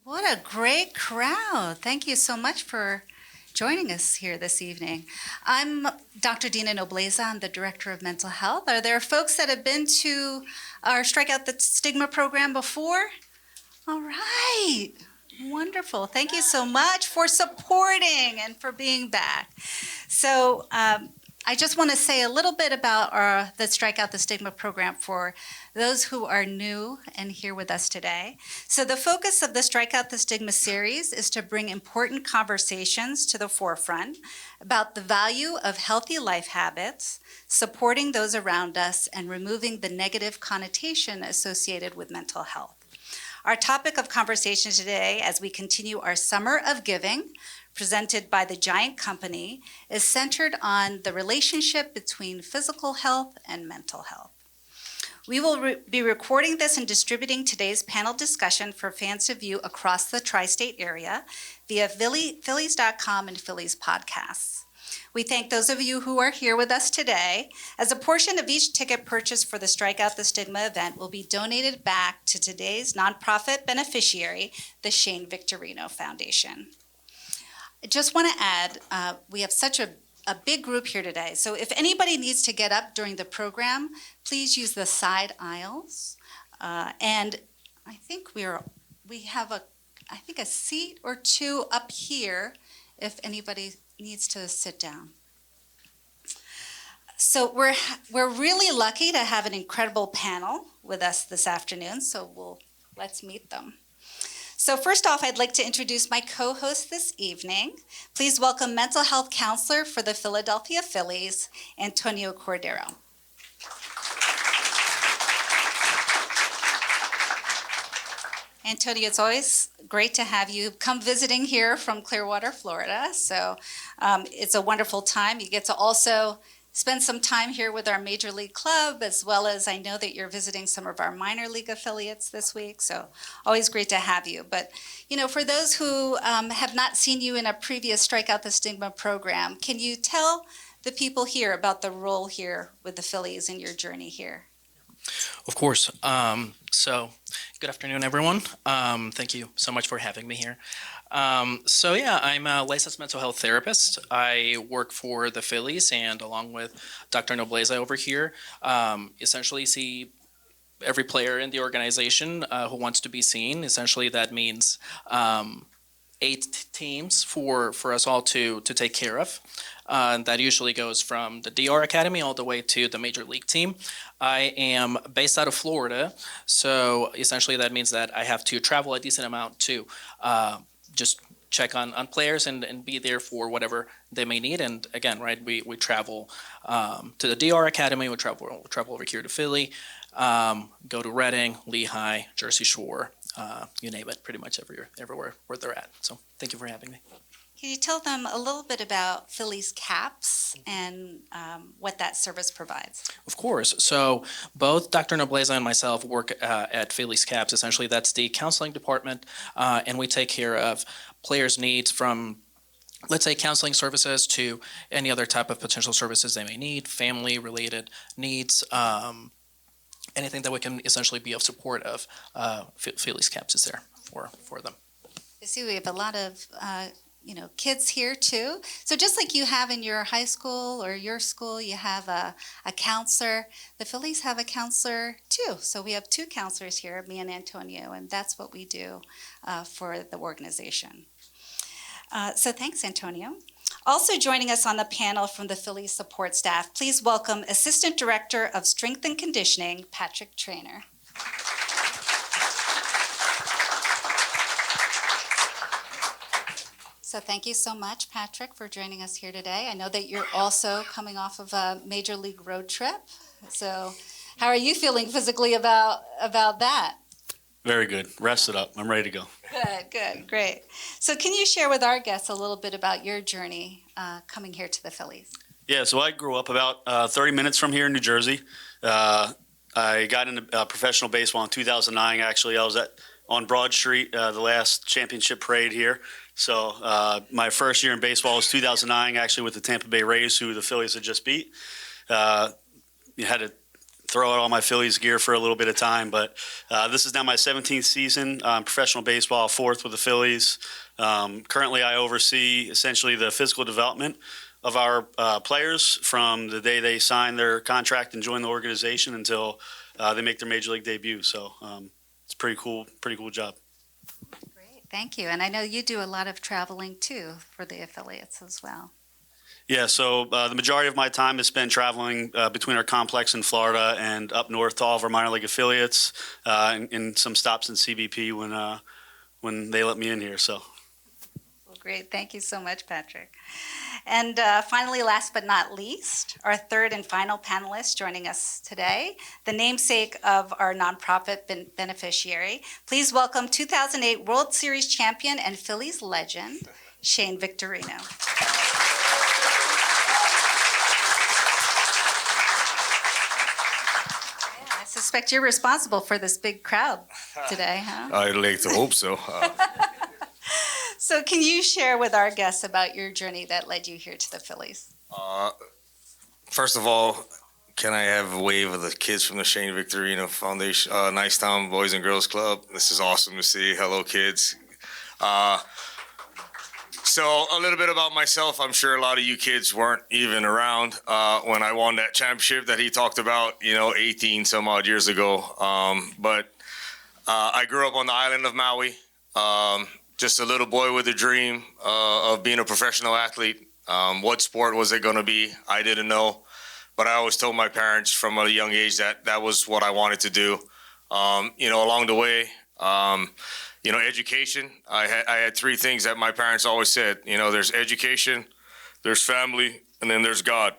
What a great crowd. Thank you so much for joining us here this evening. I'm Dr. Dina Nobleza. I'm the Director of Mental Health. Are there folks that have been to our Strikeout the Stigma program before? All right. Wonderful. Thank you so much for supporting and for being back. So I just want to say a little bit about the Strikeout the Stigma program for those who are new and here with us today. So the focus of the Strikeout the Stigma series is to bring important conversations to the forefront about the value of healthy life habits, supporting those around us, and removing the negative connotation associated with mental health. Our topic of conversation today, as we continue our Summer of Giving, presented by the Giant Company, is centered on the relationship between physical health and mental health. We will be recording this and distributing today's panel discussion for fans to view across the tri-state area via Phillies.com and Phillies podcasts. We thank those of you who are here with us today, as a portion of each ticket purchased for the Strikeout the Stigma event will be donated back to today's nonprofit beneficiary, the Shane Victorino Foundation. I just want to add, we have such a big group here today. So if anybody needs to get up during the program, please use the side aisles. And I think we have a seat or two up here if anybody needs to sit down. So we're really lucky to have an incredible panel with us this afternoon. So let's meet them. So first off, I'd like to introduce my co-host this evening. Please welcome mental health counselor for the Philadelphia Phillies, Antonio Cordero. Antonio, it's always great to have you come visiting here from Clearwater, Florida. So it's a wonderful time. You get to also spend some time here with our Major League Club, as well as I know that you're visiting some of our minor league affiliates this week. So always great to have you. But, for those who have not seen you in a previous Strikeout the Stigma program, can you tell the people here about the role here with the Phillies and your journey here? Of course. So good afternoon, everyone. Thank you so much for having me here. I'm a licensed mental health therapist. I work for the Phillies, and along with Dr. Nobleza over here, essentially see every player in the organization who wants to be seen. Essentially, that means 8 teams for us all to take care of. That usually goes from the DR Academy all the way to the Major League team. I am based out of Florida, so essentially that means that I have to travel a decent amount to just check on players and be there for whatever they may need. And again, right, we travel to the DR Academy, we travel over here to Philly, go to Reading, Lehigh, Jersey Shore, you name it, pretty much everywhere where they're at. So thank you for having me. Can you tell them a little bit about Phillies Caps and what that service provides? Of course. So both Dr. Nobleza and myself work at Phillies Caps. Essentially, that's the counseling department, and we take care of players' needs from, let's say, counseling services to any other type of potential services they may need, family-related needs, anything that we can essentially be of support of. Phillies Caps is there for them. I see we have a lot of kids here too. So just like you have in your high school or your school, you have a counselor. The Phillies have a counselor too. So we have 2 counselors here, me and Antonio, and that's what we do for the organization. So thanks, Antonio. Also joining us on the panel from the Phillies support staff, please welcome Assistant Director of Strength and Conditioning, Patrick Traynor. So thank you so much, Patrick, for joining us here today. I know that you're also coming off of a Major League road trip. So how are you feeling physically about that? Very good. Rested up. I'm ready to go. Good, great. So can you share with our guests a little bit about your journey coming here to the Phillies? Yeah, so I grew up about 30 minutes from here in New Jersey. I got into professional baseball in 2009, actually. I was on Broad Street, the last championship parade here. So my first year in baseball was 2009, actually, with the Tampa Bay Rays, who the Phillies had just beat. You had a throw out all my Phillies gear for a little bit of time. But this is now my 17th season professional baseball, fourth with the Phillies. Currently, I oversee essentially the physical development of our players from the day they sign their contract and join the organization until they make their major league debut. So it's pretty cool job. Great, thank you. And I know you do a lot of traveling too for the affiliates as well. Yeah, so the majority of my time is spent traveling between our complex in Florida and up north to all of our minor league affiliates, and some stops in CBP when they let me in here. So. Well, great. Thank you so much, Patrick. And finally, last but not least, our third and final panelist joining us today, the namesake of our nonprofit beneficiary. Please welcome 2008 World Series champion and Phillies legend, Shane Victorino. I suspect you're responsible for this big crowd today, huh? I'd like to hope so. So can you share with our guests about your journey that led you here to the Phillies? First of all, can I have a wave of the kids from the Shane Victorino Foundation, Nice Town Boys and Girls Club? This is awesome to see. Hello, kids. So a little bit about myself. I'm sure a lot of you kids weren't even around when I won that championship that he talked about, 18 some odd years ago. But I grew up on the island of Maui. Just a little boy with a dream of being a professional athlete. What sport was it going to be? I didn't know. But I always told my parents from a young age that that was what I wanted to do. Along the way, education. I had three things that my parents always said. There's education, there's family, and then there's God.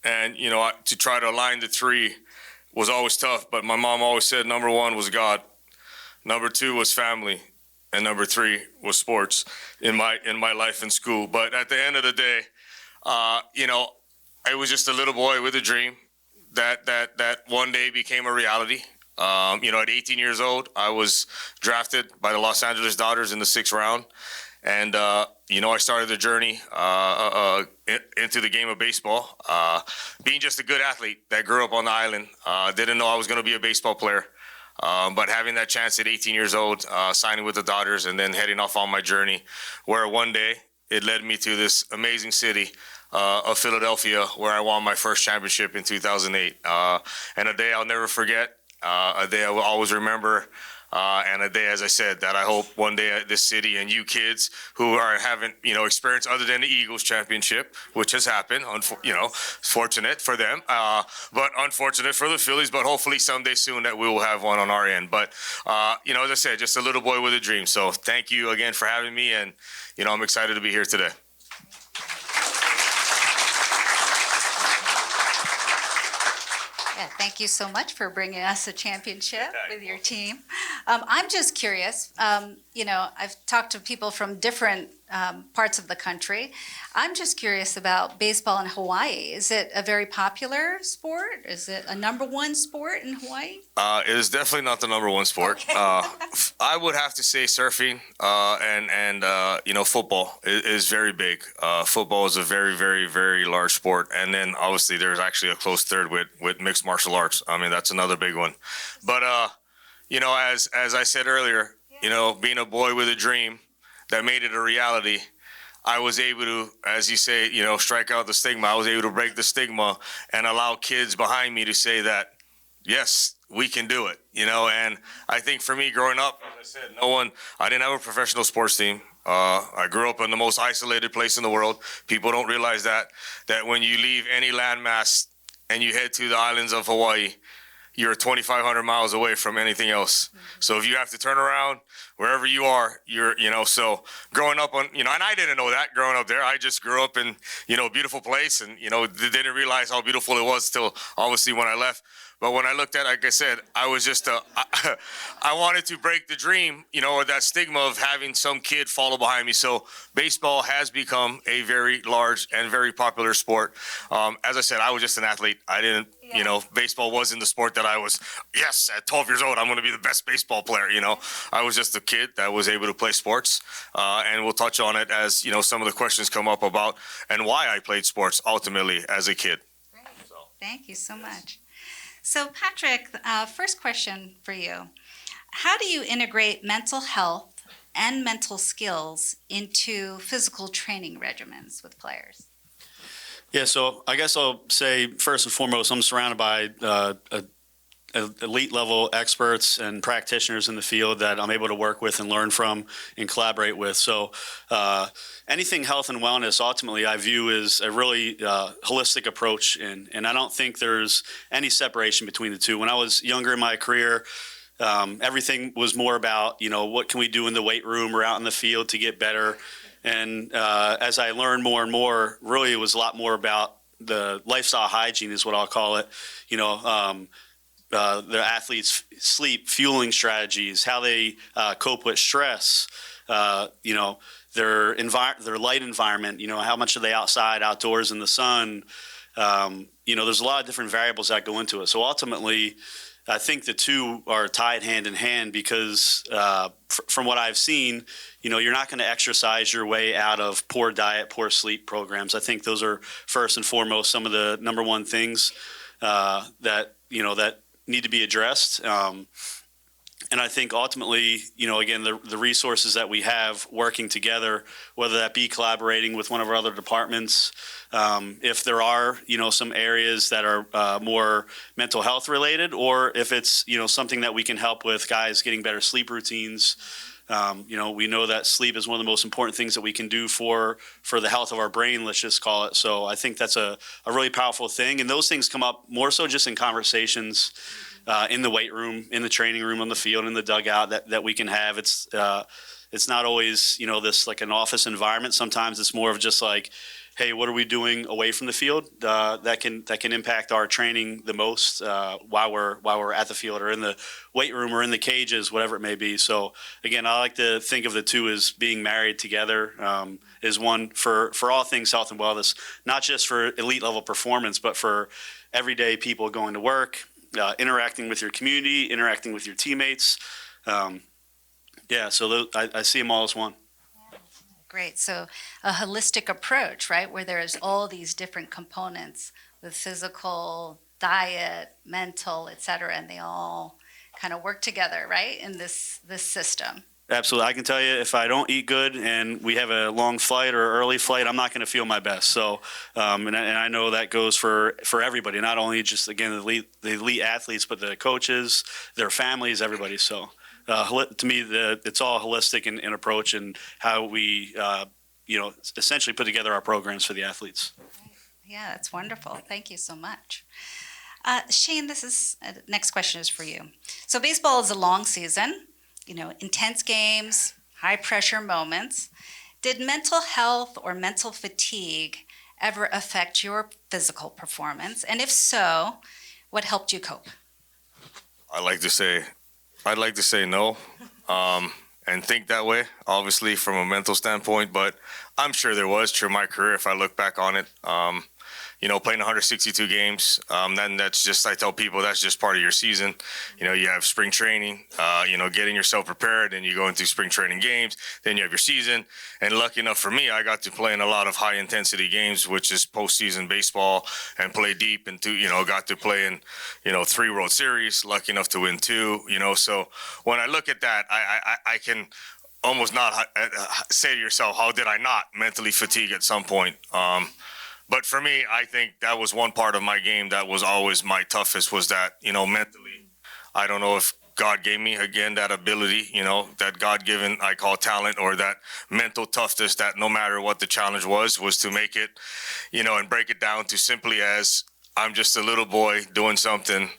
And, to try to align the three was always tough. But my mom always said number one was God. Number two was family. And number three was sports in my life in school. But at the end of the day, I was just a little boy with a dream that one day became a reality. At 18 years old, I was drafted by the Los Angeles Dodgers in the 6th round. And, I started the journey into the game of baseball, being just a good athlete that grew up on the island. Didn't know I was going to be a baseball player. But having that chance at 18 years old, signing with the Dodgers and then heading off on my journey, where one day it led me to this amazing city of Philadelphia, where I won my first championship in 2008. And a day I'll never forget, a day I will always remember, and a day, as I said, that I hope one day this city and you kids who haven't experienced other than the Eagles championship, which has happened, fortunate for them, but unfortunate for the Phillies. But hopefully someday soon that we will have one on our end. But as I said, just a little boy with a dream. So thank you again for having me, and I'm excited to be here today. Yeah, thank you so much for bringing us a championship with your team. I'm just curious, I've talked to people from different parts of the country. I'm just curious about baseball in Hawaii. Is it a very popular sport? Is it a number one sport in Hawaii? It is definitely not the number one sport. Okay. I would have to say surfing and football is very big. Football is a very, very, very large sport. And then obviously there's actually a close third with mixed martial arts. I mean, that's another big one. But, as I said earlier, being a boy with a dream that made it a reality, I was able to, as you say, strike out the stigma. I was able to break the stigma and allow kids behind me to say that, yes, we can do it, and I think for me growing up, as I said, I didn't have a professional sports team. I grew up in the most isolated place in the world. People don't realize that when you leave any landmass and you head to the islands of Hawaii, you're 2,500 miles away from anything else. Mm-hmm. So if you have to turn around, wherever you are, so growing up and I didn't know that growing up there. I just grew up in, a beautiful place and, didn't realize how beautiful it was till obviously when I left. But when I looked at it, like I said, I was just, I wanted to break the dream, or that stigma of having some kid follow behind me. So baseball has become a very large and very popular sport. As I said, I was just an athlete. I didn't, baseball wasn't the sport that I was, yes, at 12 years old, I'm going to be the best baseball player. I was just a kid that was able to play sports. And we'll touch on it as, some of the questions come up about and why I played sports ultimately as a kid. Great. Thank you so much. So, Patrick, first question for you. How do you integrate mental health and mental skills into physical training regimens with players? Yeah, so I guess I'll say first and foremost, I'm surrounded by elite level experts and practitioners in the field that I'm able to work with and learn from and collaborate with. So anything health and wellness, ultimately, I view as a really holistic approach, and I don't think there's any separation between the two. When I was younger in my career, everything was more about, what can we do in the weight room or out in the field to get better. And as I learned more and more, really it was a lot more about the lifestyle hygiene is what I'll call it. The athletes' sleep, fueling strategies, how they cope with stress, their light environment, how much are they outside, outdoors in the sun. There's a lot of different variables that go into it. So ultimately, I think the two are tied hand in hand because from what I've seen, you're not going to exercise your way out of poor diet, poor sleep programs. I think those are first and foremost some of the number one things that need to be addressed. And I think ultimately, again, the resources that we have working together, whether that be collaborating with one of our other departments, if there are, some areas that are more mental health related, or if it's, something that we can help with guys getting better sleep routines. We know that sleep is one of the most important things that we can do for the health of our brain, let's just call it. So I think that's a really powerful thing. And those things come up more so just in conversations in the weight room, in the training room, on the field, in the dugout that we can have. It's not always, this like an office environment. Sometimes it's more of just like, hey, what are we doing away from the field that can impact our training the most while we're at the field or in the weight room or in the cages, whatever it may be. So again, I like to think of the two as being married together is one for all things health and wellness, not just for elite level performance, but for everyday people going to work, interacting with your community, interacting with your teammates. So I see them all as one. Great. So a holistic approach, right, where there's all these different components with physical, diet, mental, et cetera, and they all kind of work together, right, in this system. Absolutely. I can tell you if I don't eat good and we have a long flight or early flight, I'm not going to feel my best. So, and I know that goes for everybody, not only just, again, the elite athletes, but the coaches, their families, everybody. So to me, it's all holistic in approach and how we, essentially put together our programs for the athletes. Yeah, that's wonderful. Thank you so much. Shane, next question is for you. So baseball is a long season, intense games, high pressure moments. Did mental health or mental fatigue ever affect your physical performance? And if so, what helped you cope? I'd like to say no, and think that way, obviously from a mental standpoint, but I'm sure there was through my career if I look back on it. Playing 162 games, then that's just, I tell people, that's just part of your season. You have spring training, getting yourself prepared, and you go into spring training games, then you have your season. And lucky enough for me, I got to play in a lot of high intensity games, which is postseason baseball, and play deep into, got to play in, 3 World Series, lucky enough to win 2, so when I look at that, I can almost not say to yourself, how did I not mentally fatigue at some point? But for me, I think that was one part of my game that was always my toughest, was that, mentally, I don't know if God gave me, again, that ability, that God-given, I call talent, or that mental toughness that no matter what the challenge was to make it, and break it down to simply as I'm just a little boy doing something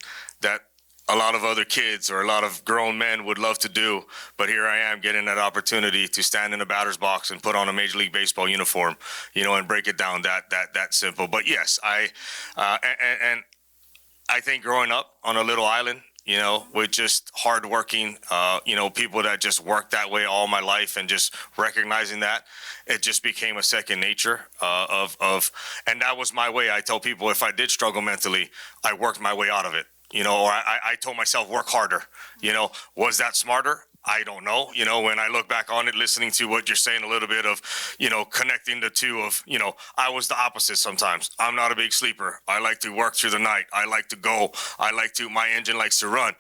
that a lot of other kids or a lot of grown men would love to do, but here I am getting that opportunity to stand in a batter's box and put on a Major League Baseball uniform, and break it down that simple. But yes, I think growing up on a little island, with just hardworking, people that just worked that way all my life, and just recognizing that, it just became a second nature and that was my way. I tell people if I did struggle mentally, I worked my way out of it. Or I told myself, work harder. Was that smarter? I don't know. When I look back on it, listening to what you're saying, a little bit of, connecting the two of, I was the opposite sometimes. I'm not a big sleeper. I like to work through the night. I like to go. My engine likes to run.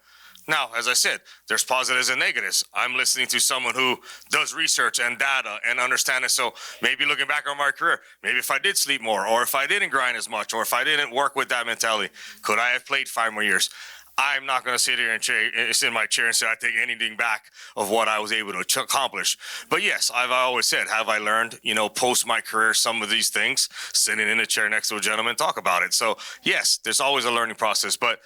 Now, as I said, there's positives and negatives. I'm listening to someone who does research and data and understanding. So maybe looking back on my career, maybe if I did sleep more, or if I didn't grind as much, or if I didn't work with that mentality, could I have played 5 more years? I'm not going to sit here and sit in my chair and say I take anything back of what I was able to accomplish. But yes, I've always said, have I learned, post my career, some of these things, sitting in a chair next to a gentleman, talk about it. So yes, there's always a learning process, but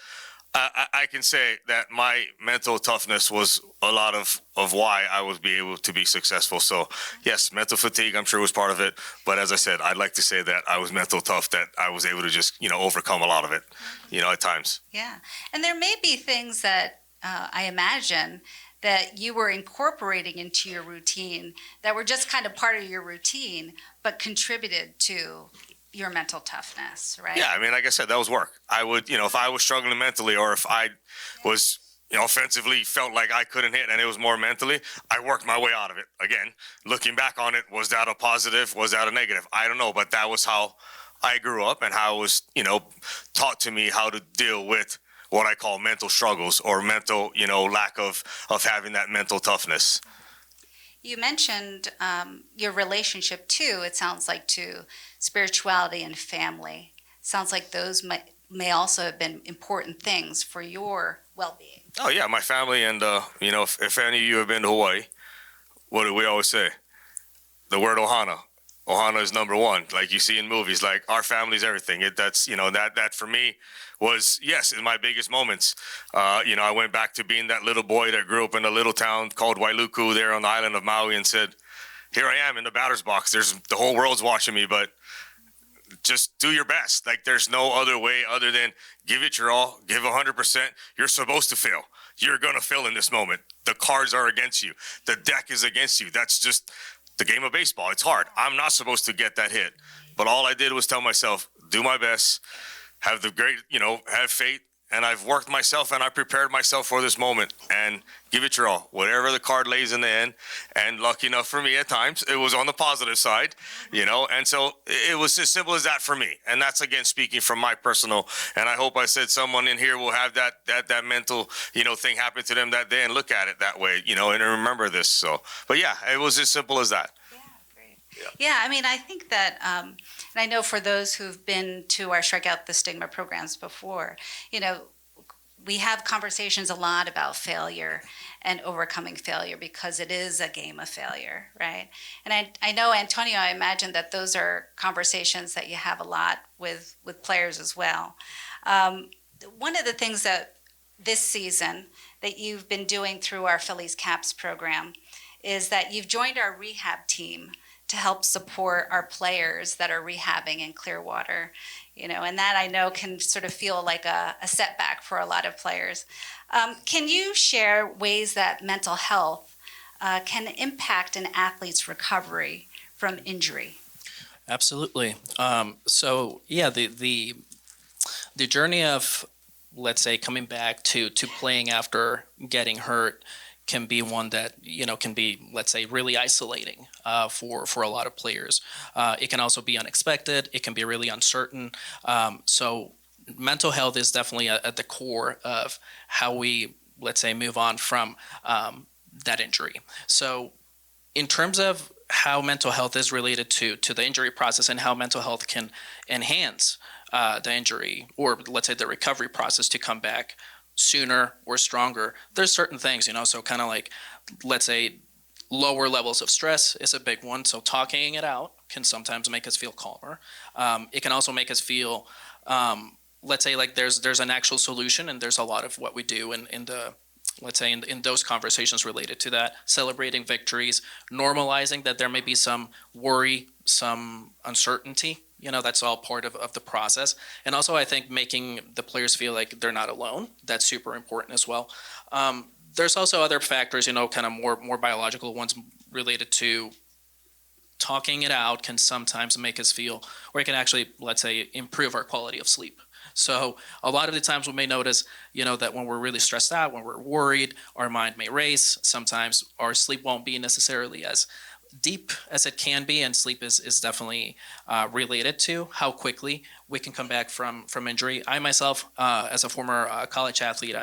I can say that my mental toughness was a lot of why I was able to be successful. So yes, mental fatigue, I'm sure, was part of it. But as I said, I'd like to say that I was mental tough, that I was able to just, overcome a lot of it, at times. Yeah. And there may be things that I imagine that you were incorporating into your routine that were just kind of part of your routine, but contributed to your mental toughness, right? Yeah, I mean, like I said, that was work. I would, if I was struggling mentally, or if I was, offensively felt like I couldn't hit and it was more mentally, I worked my way out of it. Again, looking back on it, was that a positive? Was that a negative? I don't know, but that was how I grew up and how it was, taught to me how to deal with what I call mental struggles, or mental, lack of having that mental toughness. You mentioned your relationship too, it sounds like, to spirituality and family. Sounds like those may also have been important things for your well-being. Oh yeah, my family, and if any of you have been to Hawaii, what do we always say? The word ohana. Ohana is number one, like you see in movies. Like, our family's everything. That's that for me was, yes, in my biggest moments. I went back to being that little boy that grew up in a little town called Wailuku there on the island of Maui, and said, here I am in the batter's box. The whole world's watching me, but just do your best. Like, there's no other way other than give it your all, give 100%. You're supposed to fail. You're going to fail in this moment. The cards are against you. The deck is against you. That's just the game of baseball. It's hard. I'm not supposed to get that hit. But all I did was tell myself, do my best, have have faith. And I've worked myself and I prepared myself for this moment, and give it your all, whatever the card lays in the end. And lucky enough for me, at times it was on the positive side, and so it was as simple as that for me. And that's, again, speaking from my personal, and I hope I said someone in here will have that mental, thing happen to them that day, and look at it that way, and remember this. So, but yeah, it was as simple as that. Yeah, great. Yeah, I mean, I think that, and I know for those who've been to our Strikeout the Stigma programs before, we have conversations a lot about failure and overcoming failure, because it is a game of failure, right? And I know, Antonio, I imagine that those are conversations that you have a lot with players as well. One of the things that this season that you've been doing through our Phillies CAPS program is that you've joined our rehab team to help support our players that are rehabbing in Clearwater, and that I know can sort of feel like a setback for a lot of players. Can you share ways that mental health can impact an athlete's recovery from injury? Absolutely. So yeah, the journey of, let's say, coming back to playing after getting hurt can be one that can be, let's say, really isolating for a lot of players. It can also be unexpected. It can be really uncertain. So mental health is definitely at the core of how we, let's say, move on from that injury. So in terms of how mental health is related to the injury process, and how mental health can enhance the injury, or let's say the recovery process to come back sooner or stronger, there's certain things, so kind of like, let's say, lower levels of stress is a big one. So talking it out can sometimes make us feel calmer. It can also make us feel, let's say, like there's an actual solution, and there's a lot of what we do in the, let's say, in those conversations related to that, celebrating victories, normalizing that there may be some worry, some uncertainty. That's all part of the process. And also, I think making the players feel like they're not alone, that's super important as well. There's also other factors, kind of more biological ones related to talking it out can sometimes make us feel, or it can actually, let's say, improve our quality of sleep. So a lot of the times we may notice, that when we're really stressed out, when we're worried, our mind may race. Sometimes our sleep won't be necessarily as deep as it can be, and sleep is definitely related to how quickly we can come back from injury. I myself, as a former college athlete,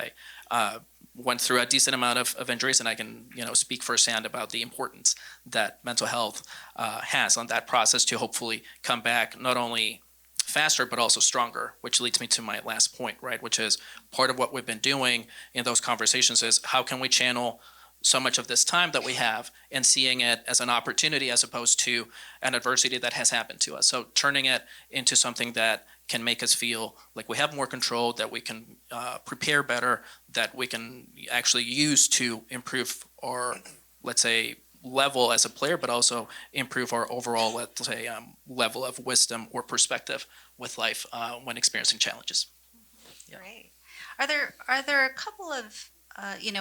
I went through a decent amount of injuries, and I can speak firsthand about the importance that mental health has on that process to hopefully come back not only faster but also stronger, which leads me to my last point, right, which is part of what we've been doing in those conversations is how can we channel so much of this time that we have and seeing it as an opportunity as opposed to an adversity that has happened to us. So turning it into something that can make us feel like we have more control, that we can prepare better, that we can actually use to improve our, let's say, level as a player, but also improve our overall, let's say, level of wisdom or perspective with life when experiencing challenges. Yeah. Great. Are there a couple of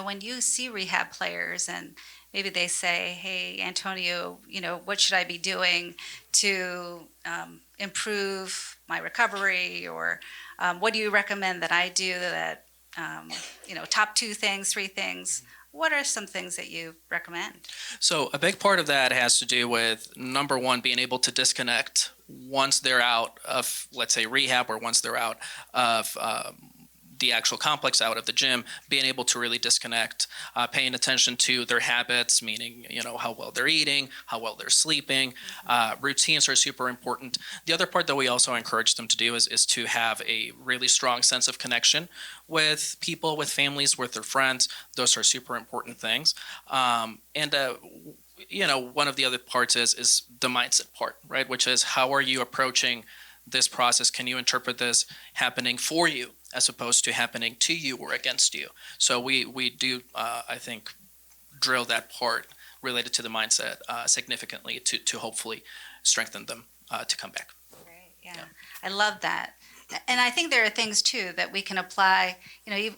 when you see rehab players and maybe they say, "Hey, Antonio, what should I be doing to improve my recovery?" Or what do you recommend that I do that, top 2 things, 3 things? What are some things that you recommend? So a big part of that has to do with, number one, being able to disconnect once they're out of, let's say, rehab, or once they're out of the actual complex, out of the gym, being able to really disconnect, paying attention to their habits, meaning, how well they're eating, how well they're sleeping. Routines are super important. The other part that we also encourage them to do is to have a really strong sense of connection with people, with families, with their friends. Those are super important things. One of the other parts is the mindset part, right? Which is, how are you approaching this process? Can you interpret this happening for you as opposed to happening to you or against you? So we do, I think, drill that part related to the mindset significantly to hopefully strengthen them to come back. Great, yeah. I love that. And I think there are things too that we can apply,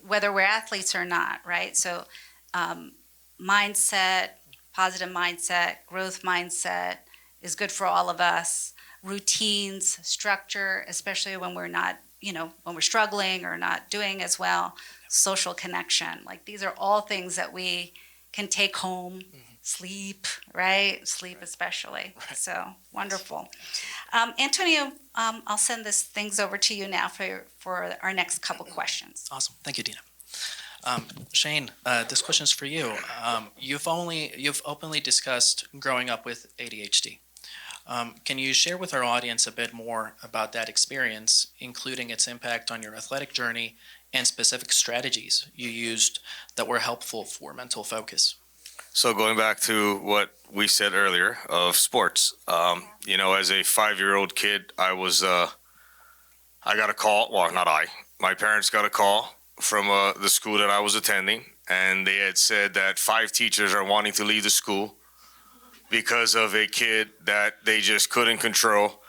whether we're athletes or not, right? So mindset, positive mindset, growth mindset is good for all of us. Routines, structure, especially when we're not, when we're struggling or not doing as well. Social connection, like these are all things that we can take home. Sleep, right? Sleep especially. Right. So wonderful. Antonio, I'll send things over to you now for our next couple questions. Awesome. Thank you, Dina. Shane, this question is for you. You've openly discussed growing up with ADHD. Can you share with our audience a bit more about that experience, including its impact on your athletic journey and specific strategies you used that were helpful for mental focus? So going back to what we said earlier of sports, as a 5-year-old kid, I got a call. Well, not I. My parents got a call from the school that I was attending, and they had said that 5 teachers are wanting to leave the school because of a kid that they just couldn't control.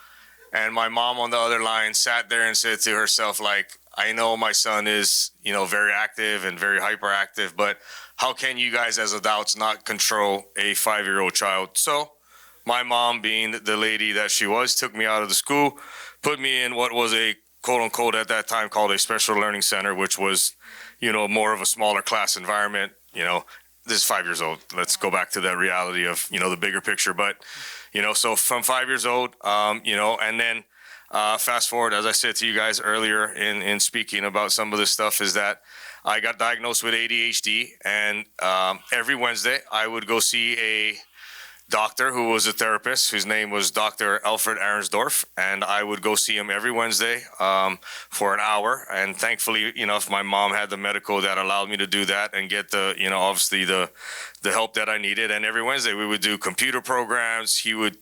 And my mom on the other line sat there and said to herself, like, I know my son is, very active and very hyperactive, but how can you guys as adults not control a 5-year-old child? So my mom, being the lady that she was, took me out of the school, put me in what was a quote unquote at that time called a special learning center, which was, more of a smaller class environment. This is 5 years old. Let's go back to that reality of, the bigger picture. But, so from 5 years old, and then fast forward, as I said to you guys earlier in speaking about some of this stuff, is that I got diagnosed with ADHD. And every Wednesday I would go see a doctor who was a therapist, whose name was Dr. Alfred Arensdorf, and I would go see him every Wednesday for an hour. And thankfully, if my mom had the medical that allowed me to do that and get the, obviously the help that I needed. And every Wednesday we would do computer programs. He would,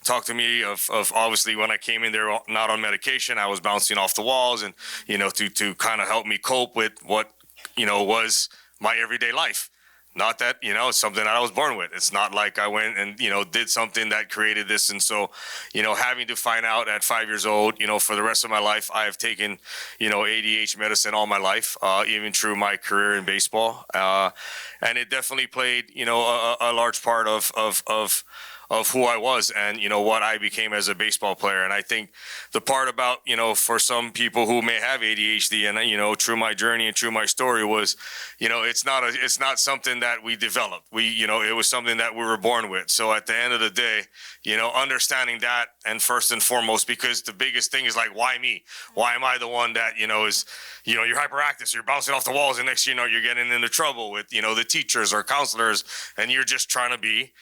talk to me of obviously when I came in there not on medication, I was bouncing off the walls, and to kind of help me cope with what was my everyday life. Not that, it's something that I was born with. It's not like I went and, did something that created this. And so, having to find out at 5 years old, for the rest of my life, I have taken, ADHD medicine all my life, even through my career in baseball. And it definitely played, a large part of of who I was and, what I became as a baseball player. And I think the part about, for some people who may have ADHD and, through my journey and through my story was, it's not something that we developed. It was something that we were born with. So at the end of the day, understanding that, and first and foremost, because the biggest thing is like, why me? Why am I the one that, is, you're hyperactive, so you're bouncing off the walls, and next thing you know, you're getting into trouble with, the teachers or counselors, and you're just trying to be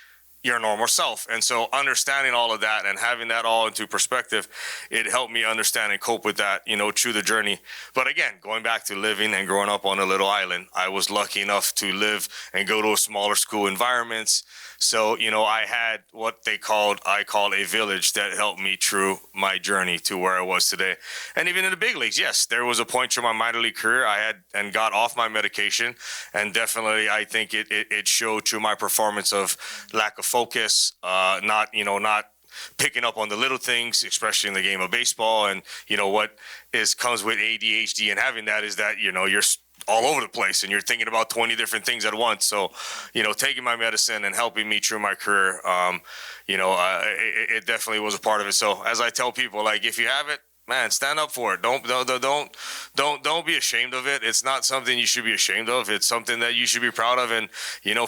your normal self. And so understanding all of that and having that all into perspective, it helped me understand and cope with that, through the journey. But again, going back to living and growing up on a little island, I was lucky enough to live and go to a smaller school environments. So, I had what I call a village that helped me through my journey to where I was today. And even in the big leagues, yes, there was a point through my minor league career I had and got off my medication. And definitely, I think it showed through my performance of lack of focus, not picking up on the little things, especially in the game of baseball. And, what comes with ADHD and having that is that, you're all over the place and you're thinking about 20 different things at once. So, taking my medicine and helping me through my career, it definitely was a part of it. So as I tell people, like, if you have it, man, stand up for it. Don't be ashamed of it. It's not something you should be ashamed of. It's something that you should be proud of. And,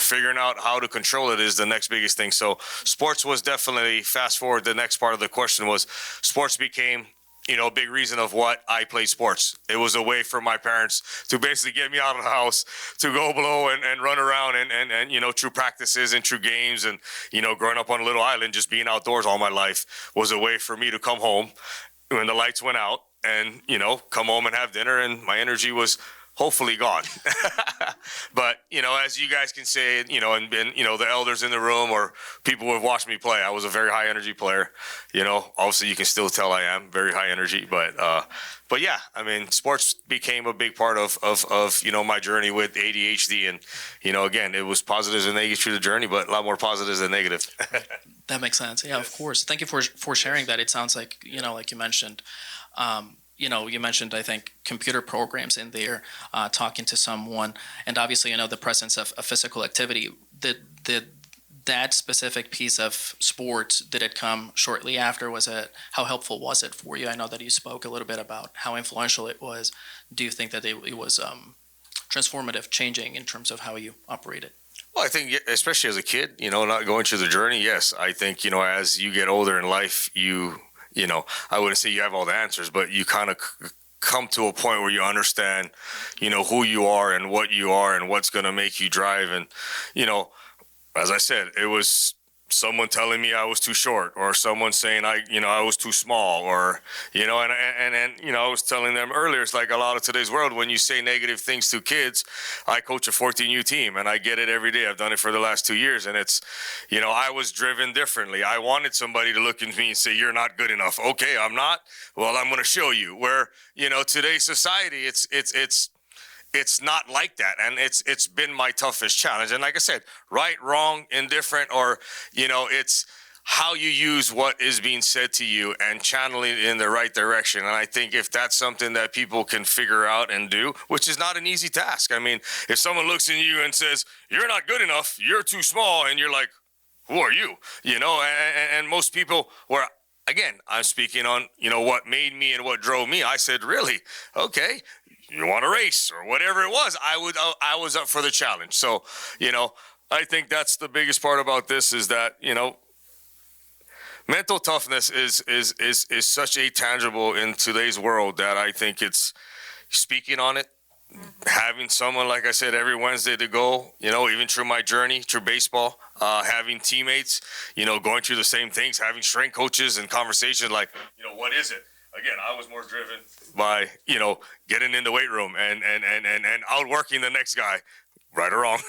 figuring out how to control it is the next biggest thing. So sports was definitely, fast forward, the next part of the question was sports became, a big reason of what I played sports. It was a way for my parents to basically get me out of the house to go below and run around and through practices and through games and, growing up on a little island, just being outdoors all my life was a way for me to come home when the lights went out and, come home and have dinner, and my energy was hopefully gone. But, as you guys can say, and the elders in the room or people who have watched me play, I was a very high energy player. Obviously you can still tell I am very high energy, but yeah, I mean, sports became a big part of my journey with ADHD. And, again, it was positives and negatives through the journey, but a lot more positives than negatives. That makes sense. Yeah, of course. Thank you for sharing that. It sounds like, like you mentioned, I think, computer programs in there, talking to someone, and obviously, the presence of physical activity. That specific piece of sports, did it come shortly after? How helpful was it for you? I know that you spoke a little bit about how influential it was. Do you think that it was transformative, changing in terms of how you operated? Well, I think, especially as a kid, not going through the journey, yes. I think, as you get older in life, I wouldn't say you have all the answers, but you kind of come to a point where you understand, who you are and what you are and what's going to make you drive. And, as I said, it was someone telling me I was too short, or someone saying I was too small, or, and I was telling them earlier, it's like a lot of today's world, when you say negative things to kids. I coach a 14U team and I get it every day. I've done it for the last 2 years, and it's, I was driven differently. I wanted somebody to look at me and say, you're not good enough. Okay, I'm not. Well, I'm going to show you. Where, today's society, it's not like that, and it's been my toughest challenge. And like I said, right, wrong, indifferent, or it's how you use what is being said to you and channeling it in the right direction. And I think if that's something that people can figure out and do, which is not an easy task. I mean, if someone looks at you and says, you're not good enough, you're too small, and you're like, who are you? And most people were, again, I'm speaking on, what made me and what drove me. I said, really? Okay. You want to race or whatever it was, I was up for the challenge. So, I think that's the biggest part about this is that, mental toughness is such a tangible in today's world that I think it's speaking on it, having someone, like I said, every Wednesday to go, even through my journey, through baseball, having teammates, going through the same things, having strength coaches and conversations like, what is it? Again, I was more driven by, getting in the weight room and outworking the next guy, right or wrong,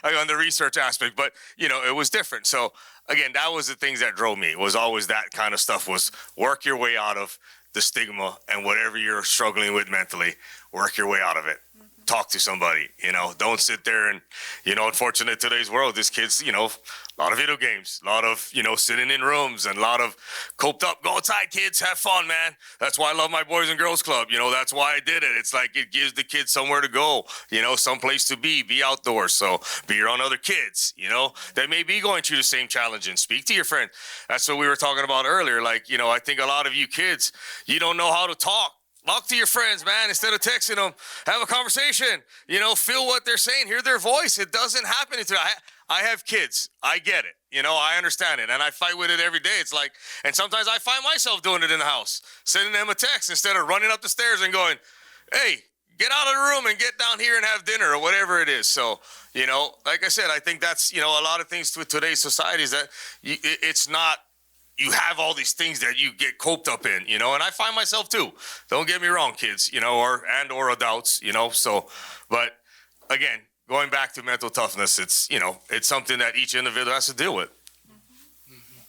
on the research aspect. But, it was different. So, again, that was the things that drove me. It was always that kind of stuff, was work your way out of the stigma and whatever you're struggling with mentally, work your way out of it. talk to somebody, don't sit there and, unfortunate today's world, this kid's, a lot of video games, a lot of, sitting in rooms and a lot of coped up, go outside kids, have fun, man. That's why I love my Boys and Girls Club. That's why I did it. It's like it gives the kids somewhere to go, someplace to be outdoors. So be around other kids, that may be going through the same challenge and speak to your friend. That's what we were talking about earlier. Like, I think a lot of you kids, you don't know how to talk. Talk to your friends, man. Instead of texting them, have a conversation. Feel what they're saying, hear their voice. It doesn't happen until I have kids. I get it. I understand it. And I fight with it every day. It's like, and sometimes I find myself doing it in the house, sending them a text instead of running up the stairs and going, hey, get out of the room and get down here and have dinner or whatever it is. So, like I said, I think that's, a lot of things with today's society is that it's not, you have all these things that you get coped up in, and I find myself too. Don't get me wrong, kids, or adults, so, but again, going back to mental toughness, it's, it's something that each individual has to deal with.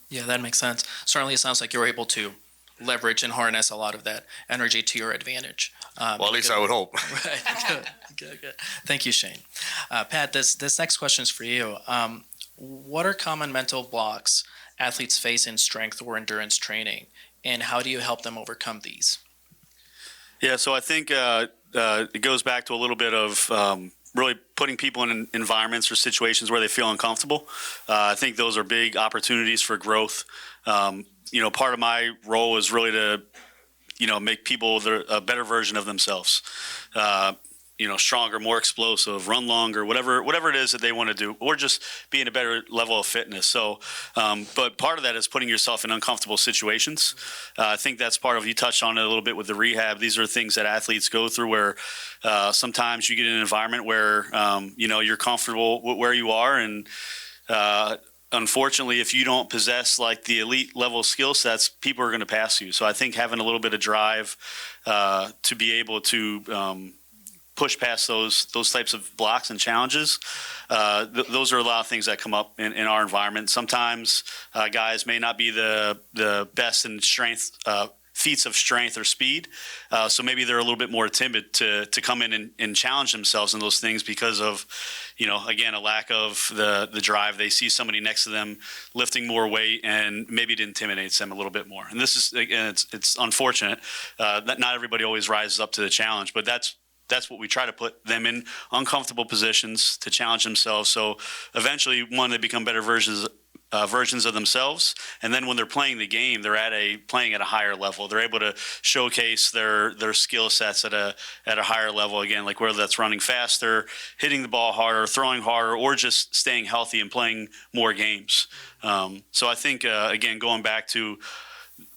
Yeah, that makes sense. Certainly, it sounds like you're able to leverage and harness a lot of that energy to your advantage. Well, at least I would hope. Right. Good. Thank you, Shane. Pat, this next question is for you. What are common mental blocks athletes face in strength or endurance training, and how do you help them overcome these? Yeah, so I think it goes back to a little bit of really putting people in environments or situations where they feel uncomfortable. I think those are big opportunities for growth. Part of my role is really to, make people a better version of themselves. Stronger, more explosive, run longer, whatever it is that they want to do, or just be in a better level of fitness. So, but part of that is putting yourself in uncomfortable situations. I think that's part of, you touched on it a little bit with the rehab. These are things that athletes go through where sometimes you get in an environment where, you're comfortable with where you are. And unfortunately, if you don't possess like the elite level skill sets, people are going to pass you. So I think having a little bit of drive to be able to push past those types of blocks and challenges. Those are a lot of things that come up in our environment. Sometimes guys may not be the best in strength, feats of strength or speed. So maybe they're a little bit more timid to come in and challenge themselves in those things because of, again, a lack of the drive. They see somebody next to them lifting more weight and maybe it intimidates them a little bit more. And this is, again, it's unfortunate that not everybody always rises up to the challenge, but that's what we try to put them in uncomfortable positions to challenge themselves. So eventually, one, they become better versions of themselves. And then when they're playing the game, they're playing at a higher level. They're able to showcase their skill sets at a higher level. Again, like whether that's running faster, hitting the ball harder, throwing harder, or just staying healthy and playing more games. So I think, again, going back to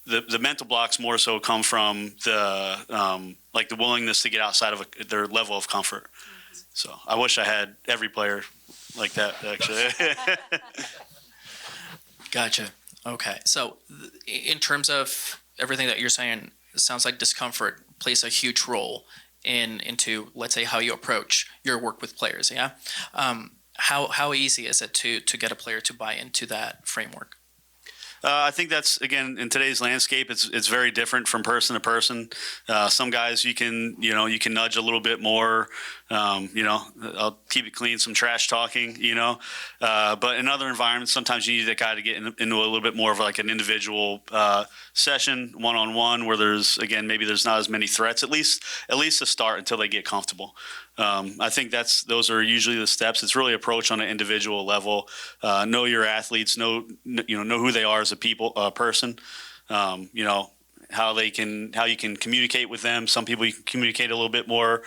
the mental blocks more so come from the the willingness to get outside of their level of comfort. So I wish I had every player like that, actually. Gotcha. Okay. So in terms of everything that you're saying, it sounds like discomfort plays a huge role into, let's say, how you approach your work with players. Yeah. How easy is it to get a player to buy into that framework? I think that's, again, in today's landscape, it's very different from person to person. Some guys you can nudge a little bit more. I'll keep it clean, some trash talking, but in other environments, sometimes you need that guy to get into a little bit more of like an individual session, one-on-one, where maybe there's not as many threats, at least to start until they get comfortable. I think those are usually the steps. It's really approach on an individual level. Know your athletes, know who they are as a person. How you can communicate with them. Some people you can communicate a little bit more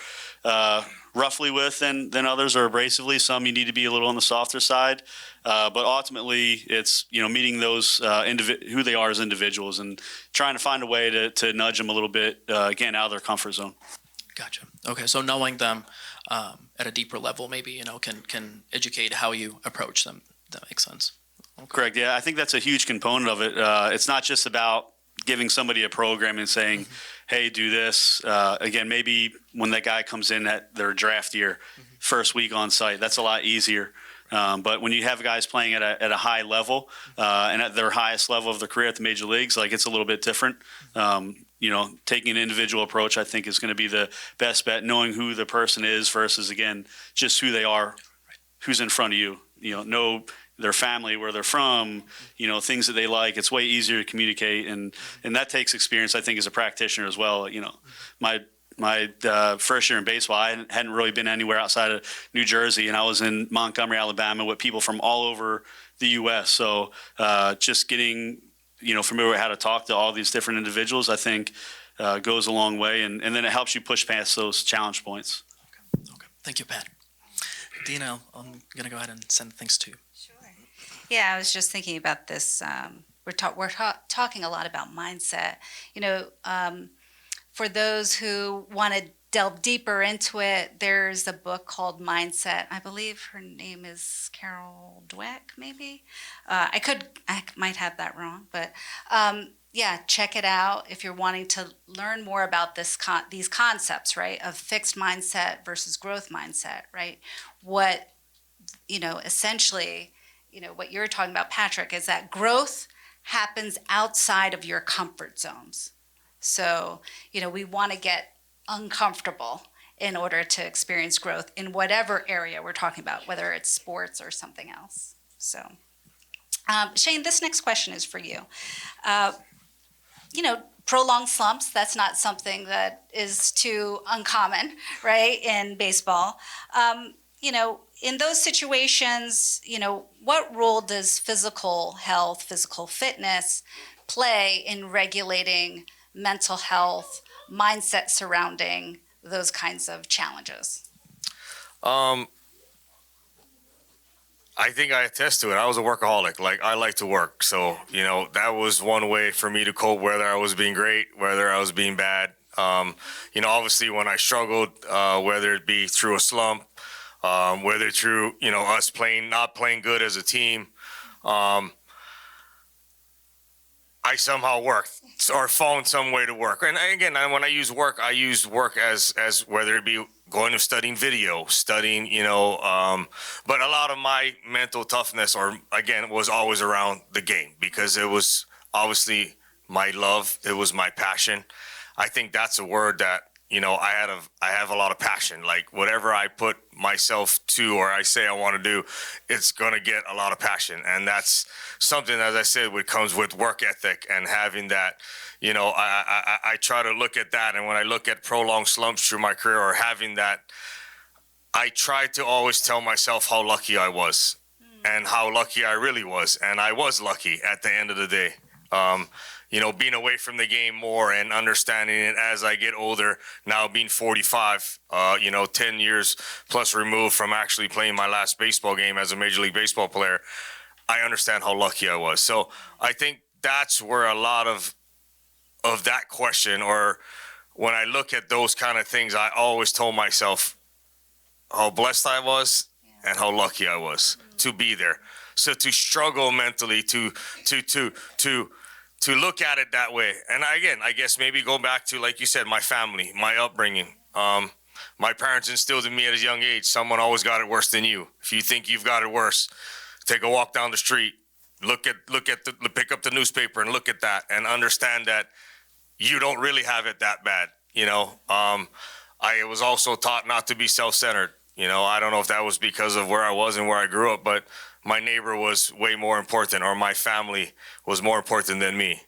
roughly with than others, or abrasively. Some you need to be a little on the softer side. But ultimately, it's meeting those who they are as individuals and trying to find a way to nudge them a little bit again out of their comfort zone. Gotcha. Okay, so knowing them at a deeper level, maybe can educate how you approach them. That makes sense. Okay. Correct. Yeah, I think that's a huge component of it. It's not just about giving somebody a program and saying, "Hey, do this." Again, maybe when that guy comes in at their draft year, first week on site, that's a lot easier. But when you have guys playing at a high level and at their highest level of their career at the major leagues, like it's a little bit different. Taking an individual approach, I think, is going to be the best bet. Knowing who the person is versus, again, just who they are, who's in front of you. Know their family, where they're from, things that they like. It's way easier to communicate, and that takes experience, I think, as a practitioner as well. My first year in baseball, I hadn't really been anywhere outside of New Jersey, and I was in Montgomery, Alabama, with people from all over the U.S. So just getting familiar with how to talk to all these different individuals, I think, goes a long way, and then it helps you push past those challenge points. Okay. Thank you, Pat. Dina, I'm going to go ahead and send things to you. Sure. Yeah, I was just thinking about this. We're talking a lot about mindset. For those who want to delve deeper into it, there's a book called Mindset. I believe her name is Carol Dweck, maybe. I might have that wrong, but check it out if you're wanting to learn more about these concepts, right, of fixed mindset versus growth mindset, right? What essentially, what you're talking about, Patrick, is that growth happens outside of your comfort zones. So, we want to get uncomfortable in order to experience growth in whatever area we're talking about, whether it's sports or something else. So, Shane, this next question is for you. Prolonged slumps, that's not something that is too uncommon, right, in baseball. In those situations, what role does physical health, physical fitness play in regulating mental health, mindset surrounding those kinds of challenges? I think I attest to it. I was a workaholic. Like, I like to work. So, that was one way for me to cope, whether I was being great, whether I was being bad. Obviously when I struggled, whether it be through a slump, whether through, us not playing good as a team, I somehow worked or found some way to work. And again, when I use work as whether it be going to studying video, studying, but a lot of my mental toughness was always around the game, because it was obviously my love. It was my passion. I think that's a word that, I have a lot of passion. Like, whatever I put myself to, or I say I want to do, it's going to get a lot of passion. And that's something, as I said, what comes with work ethic and having that, I try to look at that. And when I look at prolonged slumps through my career, or having that, I try to always tell myself how lucky I was and how lucky I really was. And I was lucky at the end of the day. Being away from the game more and understanding it as I get older, now being 45, 10 years plus removed from actually playing my last baseball game as a Major League Baseball player, I understand how lucky I was. So I think that's where a lot of that question, or when I look at those kind of things, I always told myself how blessed I was and how lucky I was to be there. So to struggle mentally, to look at it that way. And again, I guess maybe go back to, like you said, my family, my upbringing. My parents instilled in me at a young age, someone always got it worse than you. If you think you've got it worse, take a walk down the street, pick up the newspaper and look at that, and understand that you don't really have it that bad. I was also taught not to be self-centered. I don't know if that was because of where I was and where I grew up, but my neighbor was way more important, or my family was more important than me.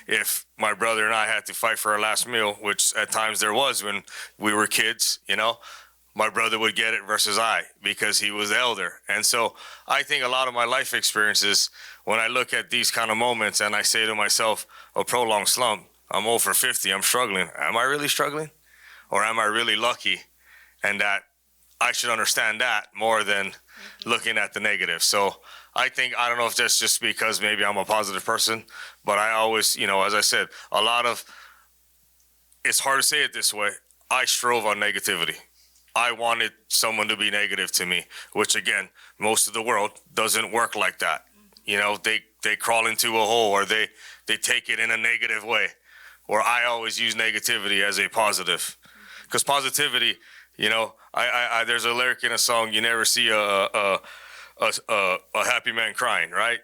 If my brother and I had to fight for our last meal, which at times there was when we were kids, my brother would get it versus I, because he was the elder. And so I think a lot of my life experiences, when I look at these kind of moments and I say to myself, a prolonged slump, I'm 0 for 50, I'm struggling. Am I really struggling? Or am I really lucky? And that I should understand that more than looking at the negative. So I don't know if that's just because maybe I'm a positive person, but I always, as I said, it's hard to say it this way, I strove on negativity. I wanted someone to be negative to me, which again, most of the world doesn't work like that. They crawl into a hole, or they take it in a negative way, where I always use negativity as a positive. Because positivity, there's a lyric in a song, you never see a happy man crying, right?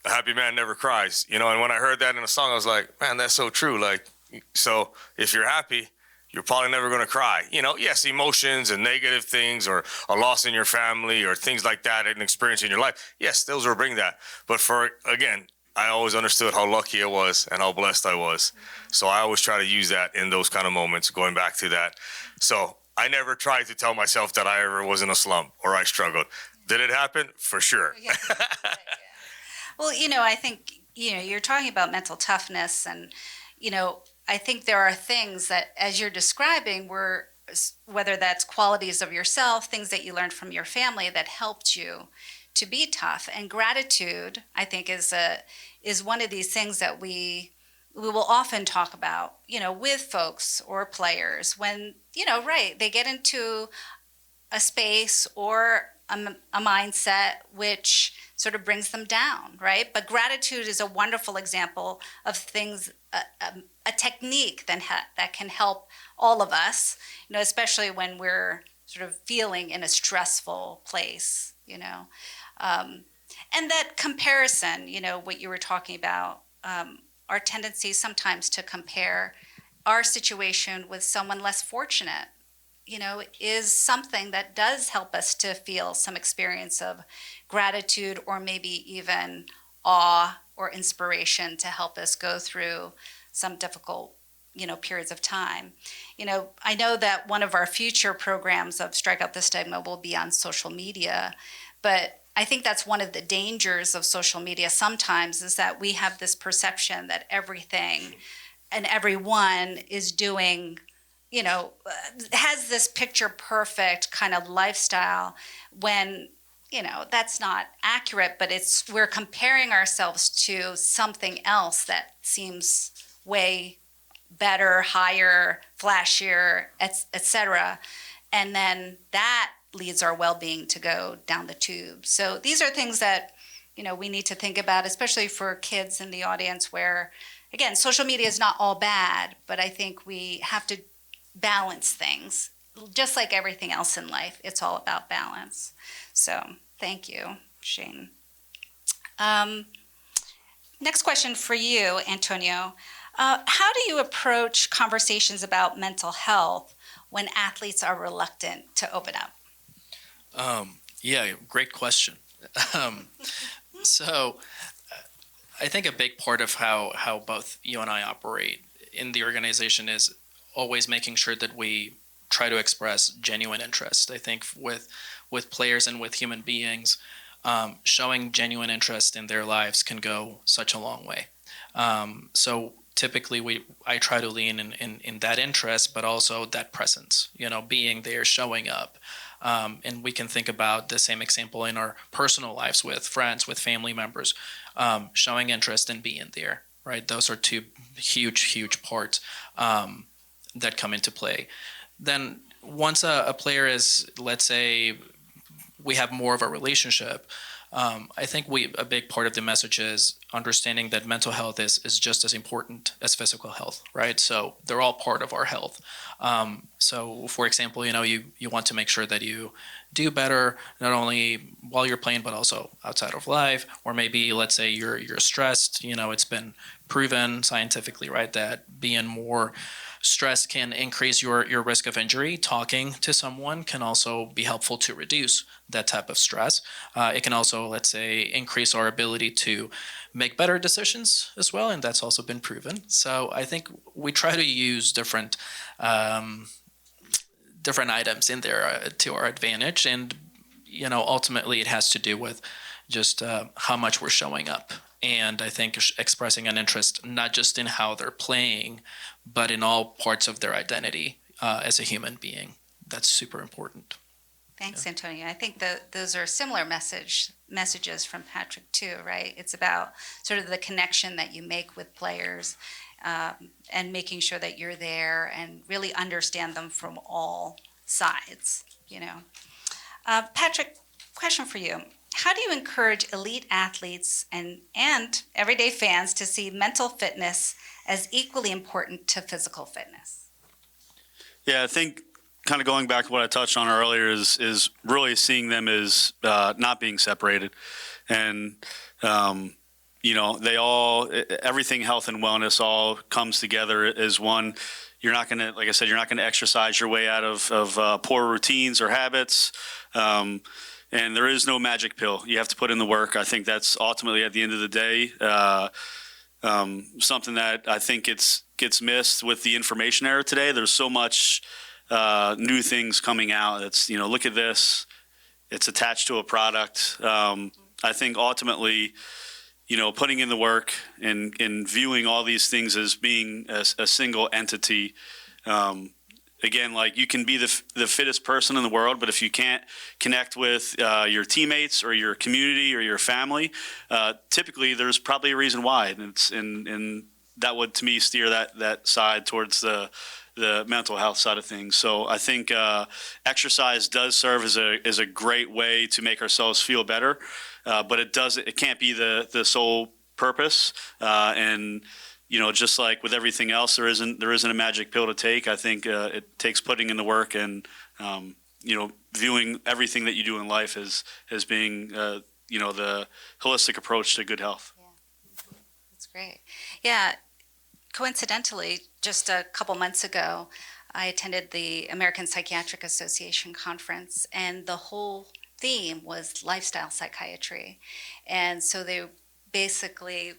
A happy man never cries, you know. And when I heard that in a song, I was like, man, that's so true. Like, so if you're happy, you're probably never going to cry. You know, yes, emotions and negative things or a loss in your family or things like that, an experience in your life. Yes, those will bring that. But again, I always understood how lucky I was and how blessed I was. So I always try to use that in those kind of moments, going back to that. So I never tried to tell myself that I ever was in a slump or I struggled. Did it happen? For sure. Yeah. Well, I think, you're talking about mental toughness and, I think there are things that, as you're describing, whether that's qualities of yourself, things that you learned from your family that helped you to be tough. And gratitude, I think, is one of these things that we will often talk about, with folks or players when, right, they get into a space or a mindset which sort of brings them down, right? But gratitude is a wonderful example of things, a technique that can help all of us, especially when we're sort of feeling in a stressful place, and that comparison, what you were talking about, our tendency sometimes to compare our situation with someone less fortunate, is something that does help us to feel some experience of gratitude or maybe even awe or inspiration to help us go through some difficult, periods of time. I know that one of our future programs of Strikeout the Stigma will be on social media, but I think that's one of the dangers of social media sometimes is that we have this perception that everything and everyone is doing, has this picture perfect kind of lifestyle when, that's not accurate, but we're comparing ourselves to something else that seems way better, higher, flashier, etc. And then that leads our well-being to go down the tube. So these are things that, we need to think about, especially for kids in the audience where, again, social media is not all bad, but I think we have to balance things. Just like everything else in life, it's all about balance. So thank you, Shane. Next question for you, Antonio. How do you approach conversations about mental health when athletes are reluctant to open up? Yeah, great question. So I think a big part of how both you and I operate in the organization is always making sure that we try to express genuine interest. I think with players and with human beings, showing genuine interest in their lives can go such a long way. So typically I try to lean in that interest, but also that presence, being there, showing up. And we can think about the same example in our personal lives with friends, with family members, showing interest and being there, right? Those are two huge parts that come into play. Then once a player is, let's say, we have more of a relationship, I think a big part of the message is understanding that mental health is just as important as physical health, right? So they're all part of our health. So for example, you want to make sure that you do better, not only while you're playing, but also outside of life, or maybe let's say you're stressed, it's been proven scientifically, right, that being more stress can increase your risk of injury. Talking to someone can also be helpful to reduce that type of stress. It can also, let's say, increase our ability to make better decisions as well, and that's also been proven. So I think we try to use different items in there to our advantage, and ultimately it has to do with just how much we're showing up. And I think expressing an interest not just in how they're playing, but in all parts of their identity as a human being. That's super important. Thanks, Antonio. I think those are similar messages from Patrick too, right? It's about sort of the connection that you make with players and making sure that you're there and really understand them from all sides, Patrick, question for you. How do you encourage elite athletes and everyday fans to see mental fitness as equally important to physical fitness? Yeah, I think kind of going back to what I touched on earlier is really seeing them as not being separated, and they all, everything health and wellness all comes together as one. You're not going to, like I said, you're not going to exercise your way out of poor routines or habits. And there is no magic pill. You have to put in the work. I think that's ultimately, at the end of the day, something that I think gets missed with the information era today. There's so much new things coming out. It's, look at this. It's attached to a product. I think ultimately, putting in the work and viewing all these things as being a single entity. Again, like, you can be the fittest person in the world, but if you can't connect with your teammates or your community or your family, typically there's probably a reason why. And that would, to me, steer that side towards the mental health side of things. So I think exercise does serve as a great way to make ourselves feel better, but it can't be the sole purpose. And just like with everything else, there isn't a magic pill to take. I think it takes putting in the work and viewing everything that you do in life as being the holistic approach to good health. Yeah, that's great. Yeah, coincidentally, just a couple months ago, I attended the American Psychiatric Association conference, and the whole theme was lifestyle psychiatry. And so they basically,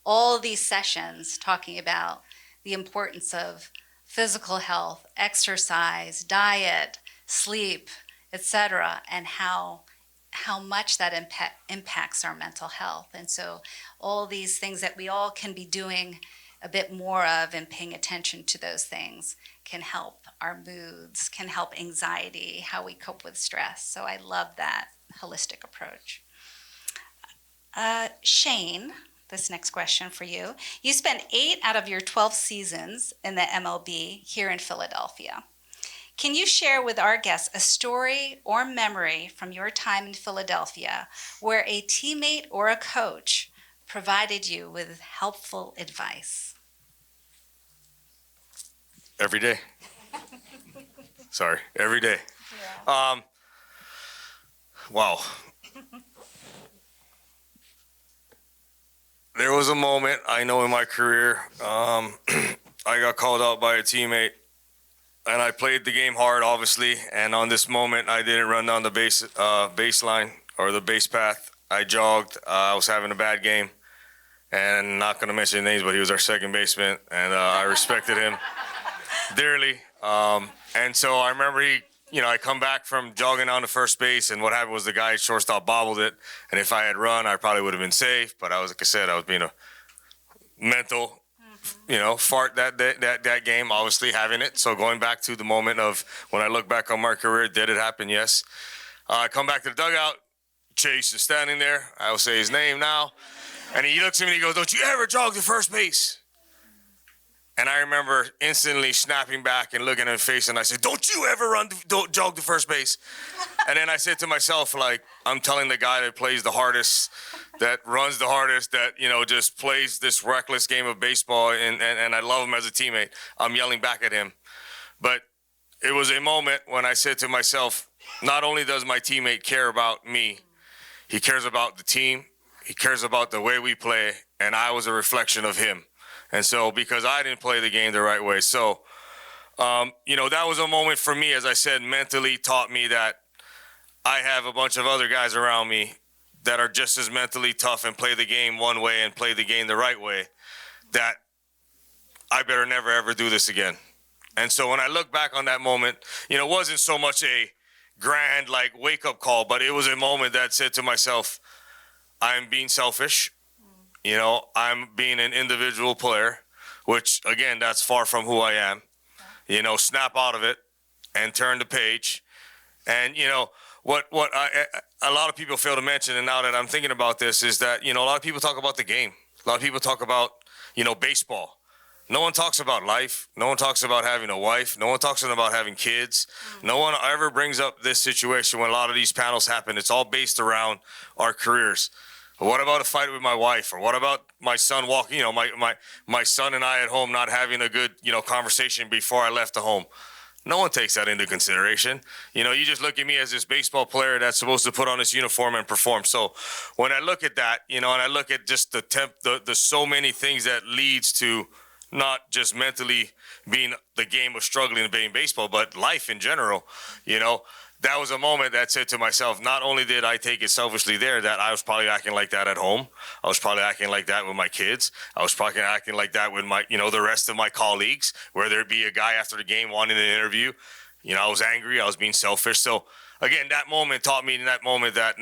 all these sessions talking about the importance of physical health, exercise, diet, sleep, etc., and how much that impacts our mental health. And so all these things that we all can be doing a bit more of and paying attention to those things can help our moods, can help anxiety, how we cope with stress. So I love that holistic approach. Shane, this next question for you. You spent 8 out of your 12 seasons in the MLB here in Philadelphia. Can you share with our guests a story or memory from your time in Philadelphia where a teammate or a coach provided you with helpful advice? Every day. Sorry, every day. Yeah. Wow. There was a moment, I know, in my career, I got called out by a teammate, and I played the game hard, obviously, and on this moment, I didn't run down the baseline or the base path. I jogged. I was having a bad game, and not going to mention names, but he was our second baseman, and I respected him dearly. And so I remember I come back from jogging down to first base, and what happened was the guy at shortstop bobbled it, and if I had run, I probably would have been safe. But like I said, I was being a mental, fart that game, obviously having it. So going back to the moment of when I look back on my career, did it happen? Yes. I come back to the dugout. Chase is standing there. I will say his name now, and he looks at me and he goes, "Don't you ever jog to first base?" And I remember instantly snapping back and looking at his face, and I said, "Don't you ever jog to first base." And then I said to myself, like, I'm telling the guy that plays the hardest, that runs the hardest, that, just plays this reckless game of baseball, and I love him as a teammate. I'm yelling back at him. But it was a moment when I said to myself, not only does my teammate care about me, he cares about the team, he cares about the way we play, and I was a reflection of him. And so, because I didn't play the game the right way. So, that was a moment for me, as I said, mentally taught me that I have a bunch of other guys around me that are just as mentally tough and play the game one way and play the game the right way, that I better never, ever do this again. And so when I look back on that moment, it wasn't so much a grand, wake-up call, but it was a moment that said to myself, I'm being selfish. I'm being an individual player, which, again, that's far from who I am. Snap out of it and turn the page. And, what a lot of people fail to mention, and now that I'm thinking about this, is that, a lot of people talk about the game. A lot of people talk about, baseball. No one talks about life. No one talks about having a wife. No one talks about having kids. No one ever brings up this situation when a lot of these panels happen. It's all based around our careers. But what about a fight with my wife? Or what about my son walking, my son and I at home not having a good, conversation before I left the home? No one takes that into consideration. You just look at me as this baseball player that's supposed to put on this uniform and perform. So when I look at that, and I look at just the so many things that leads to not just mentally being the game of struggling and being baseball, but life in general, that was a moment that said to myself, not only did I take it selfishly there, that I was probably acting like that at home. I was probably acting like that with my kids. I was probably acting like that with my, the rest of my colleagues, where there'd be a guy after the game wanting an interview. I was angry. I was being selfish. So again, that moment taught me in that moment that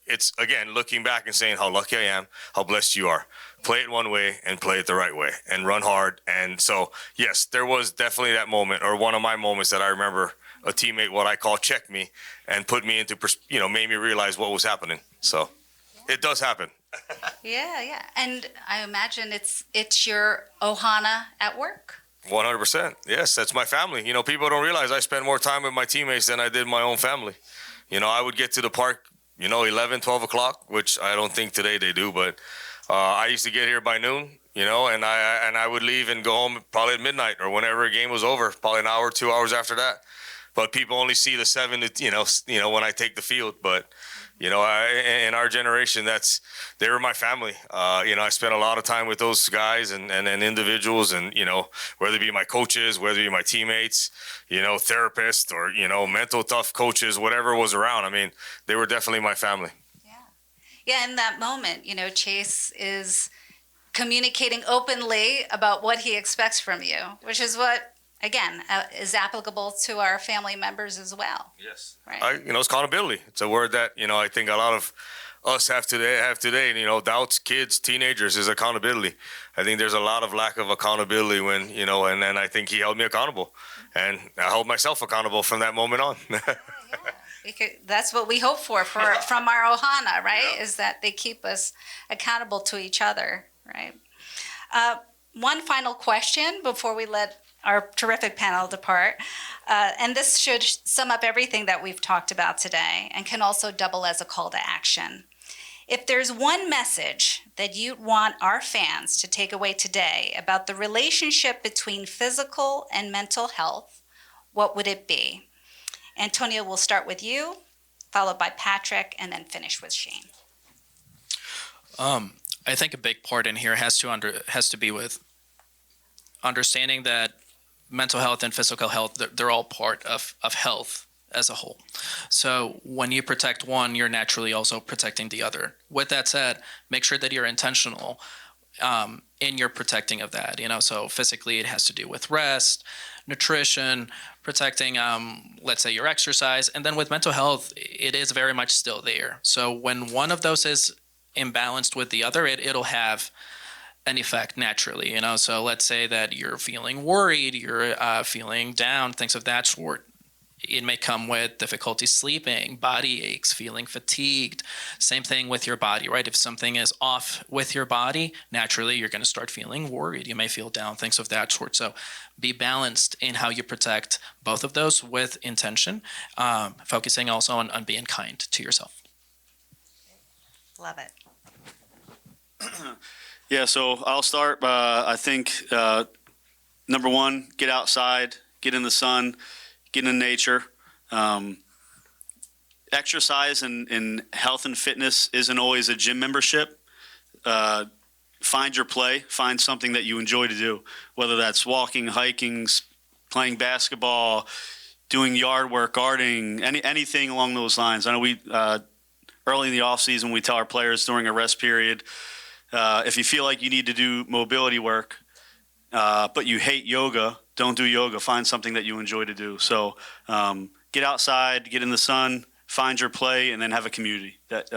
it's again, looking back and saying how lucky I am, how blessed you are. Play it one way and play it the right way and run hard. And so, yes, there was definitely that moment, or one of my moments that I remember a teammate, what I call check me, and put me into, made me realize what was happening. So it does happen. Yeah. And I imagine it's your Ohana at work. 100%. Yes, that's my family. People don't realize I spend more time with my teammates than I did my own family. I would get to the park, 11, 12 o'clock, which I don't think today they do, but I used to get here by noon, and I would leave and go home probably at midnight or whenever a game was over, probably an hour, 2 hours after that. But people only see the 7 to, when I take the field. But, in our generation, they were my family. I spent a lot of time with those guys and individuals, and, whether it be my coaches, whether it be my teammates, therapists, or, mental tough coaches, whatever was around. I mean, they were definitely my family. Yeah, in that moment, Chase is communicating openly about what he expects from you, which is what, again, is applicable to our family members as well. Yes. Right. It's accountability. It's a word that, I think a lot of us have today, doubts, kids, teenagers, is accountability. I think there's a lot of lack of accountability when, and then I think he held me accountable, and I held myself accountable from that moment on. That's what we hope for from our Ohana, right? Yeah. Is that they keep us accountable to each other, right? One final question before we let our terrific panel depart. And this should sum up everything that we've talked about today and can also double as a call to action. If there's one message that you want our fans to take away today about the relationship between physical and mental health, what would it be? Antonio, we'll start with you, followed by Patrick, and then finish with Shane. I think a big part in here has to be with understanding that mental health and physical health, they're all part of health as a whole. So when you protect one, you're naturally also protecting the other. With that said, make sure that you're intentional in your protecting of that. So physically it has to do with rest, nutrition, protecting, let's say, your exercise. And then with mental health, it is very much still there. So when one of those is imbalanced with the other, it'll have an effect naturally. So let's say that you're feeling worried, you're feeling down, things of that sort. It may come with difficulty sleeping, body aches, feeling fatigued. Same thing with your body, right? If something is off with your body, naturally you're going to start feeling worried. You may feel down, things of that sort. So be balanced in how you protect both of those with intention, focusing also on being kind to yourself. Love it. Yeah, so I'll start. I think number one, get outside, get in the sun, get in nature. Exercise and health and fitness isn't always a gym membership. Find your play. Find something that you enjoy to do, whether that's walking, hiking, playing basketball, doing yard work, gardening, anything along those lines. I know we early in the off season we tell our players during a rest period, if you feel like you need to do mobility work, but you hate yoga, don't do yoga. Find something that you enjoy to do. So get outside, get in the sun, find your play, and then have a community that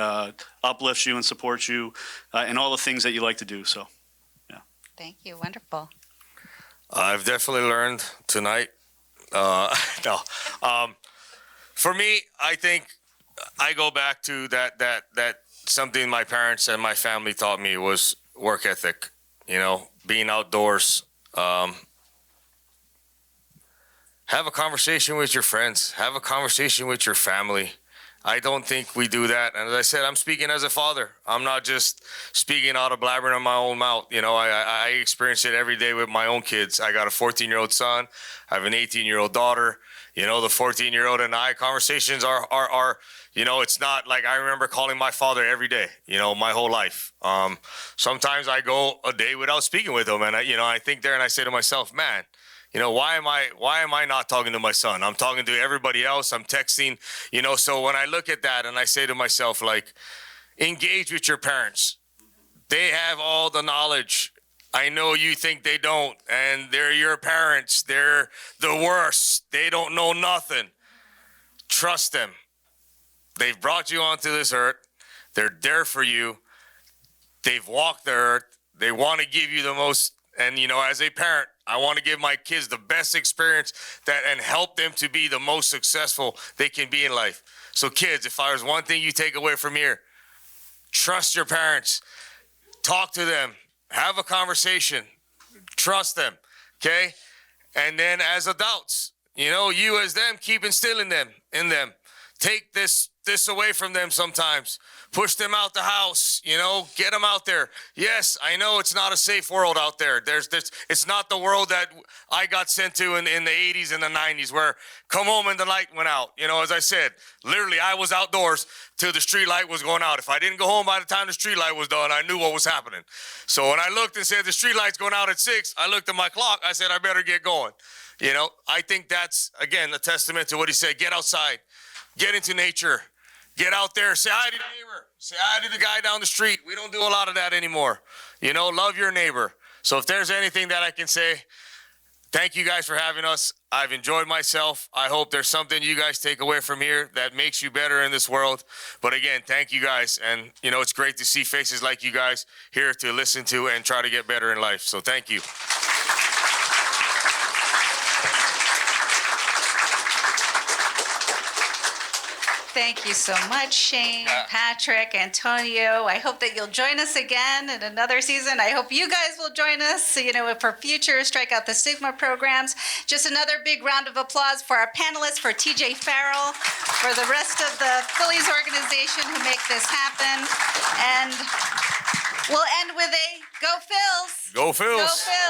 uplifts you and supports you in all the things that you like to do. So, yeah. Thank you. Wonderful. I've definitely learned tonight. For me, I think I go back to that something my parents and my family taught me was work ethic. Being outdoors. Have a conversation with your friends. Have a conversation with your family. I don't think we do that. And as I said, I'm speaking as a father. I'm not just speaking out of blabbering on my own mouth. You know, I experience it every day with my own kids. I got a 14-year-old son. I have an 18-year-old daughter. You know, the 14-year-old and I, conversations are, you know, it's not like I remember calling my father every day, you know, my whole life. Sometimes I go a day without speaking with him. And I think there and I say to myself, man, you know, why am I not talking to my son? I'm talking to everybody else. I'm texting, you know. So when I look at that and I say to myself, like, engage with your parents. They have all the knowledge. I know you think they don't, and they're your parents. They're the worst. They don't know nothing. Trust them. They've brought you onto this earth. They're there for you. They've walked the earth. They want to give you the most. And, you know, as a parent, I want to give my kids the best experience and help them to be the most successful they can be in life. So kids, if there's one thing you take away from here, trust your parents, talk to them, have a conversation, trust them, okay? And then as adults, you know, you as them, keep instilling them in them. Take this away from them sometimes. Push them out the house, you know, get them out there. Yes, I know it's not a safe world out there. It's not the world that I got sent to in the 80s and the 90s where come home and the light went out. You know, as I said, literally I was outdoors till the street light was going out. If I didn't go home by the time the street light was done, I knew what was happening. So when I looked and said the street light's going out at 6, I looked at my clock. I said, I better get going. You know, I think that's, again, a testament to what he said. Get outside, get into nature. Get out there, say hi to the neighbor, say hi to the guy down the street. We don't do a lot of that anymore. You know, love your neighbor. So if there's anything that I can say, thank you guys for having us. I've enjoyed myself. I hope there's something you guys take away from here that makes you better in this world. But again, thank you guys. And, you know, it's great to see faces like you guys here to listen to and try to get better in life. So thank you. Thank you so much, Shane, Patrick, Antonio. I hope that you'll join us again in another season. I hope you guys will join us, you know, for future Strikeout the Stigma programs. Just another big round of applause for our panelists, for TJ Farrell, for the rest of the Phillies organization who make this happen. And we'll end with a Go Phils! Go Phils! Go Phils!